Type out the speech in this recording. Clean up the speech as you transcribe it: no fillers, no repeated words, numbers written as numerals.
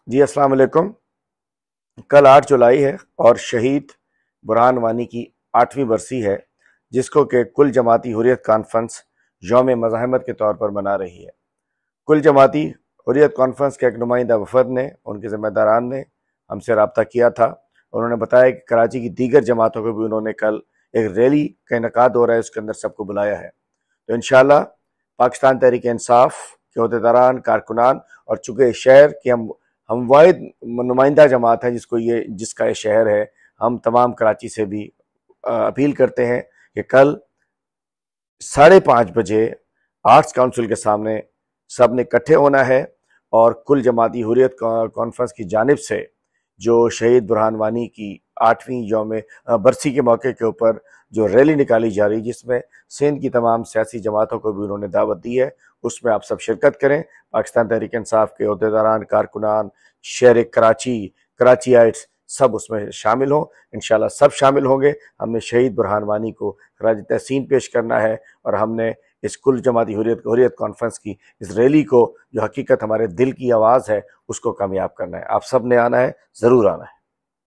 جی السلام علیکم۔ کل 8 جولائی ہے اور شہید برہان وانی کی 8ویں برسی ہے، جس کو کہ کل جماعتی حریت کانفرنس یوم مزاحمت کے طور پر منا رہی ہے۔ کل جماعتی حریت کانفرنس کے ایک نمائندہ وفد نے، ان کے ذمہ داران نے ہم سے رابطہ کیا تھا۔ انہوں نے بتایا کہ کراچی کی دیگر جماعتوں کو بھی انہوں نے کل ایک ریلی کا انعقاد ہو رہا ہے، اس کے اندر سب کو بلایا ہے۔ تو انشاءاللہ پاکستان تحریک انصاف کے عہدیداران، کارکنان اور چونکہ شہر کے ہم واحد نمائندہ جماعت ہے جس کا یہ شہر ہے، ہم تمام کراچی سے بھی اپیل کرتے ہیں کہ کل 5:30 بجے آرٹس کونسل کے سامنے سب نے اکٹھے ہونا ہے، اور کل جماعتی حریت کانفرنس کی جانب سے جو شہید برہان وانی کی 8ویں یوم برسی کے موقع کے اوپر جو ریلی نکالی جا رہی، جس میں سندھ کی تمام سیاسی جماعتوں کو بھی انہوں نے دعوت دی ہے، اس میں آپ سب شرکت کریں۔ پاکستان تحریک انصاف کے عہدیداران، کارکنان، شہر کراچی آئٹس سب اس میں شامل ہوں۔ انشاءاللہ سب شامل ہوں گے۔ ہم نے شہید برہان وانی کو خراج تحسین پیش کرنا ہے، اور ہم نے اس کل جماعتی حریت کانفرنس کی اس ریلی کو، جو حقیقت ہمارے دل کی آواز ہے، اس کو کامیاب کرنا ہے۔ آپ سب نے آنا ہے، ضرور آنا ہے۔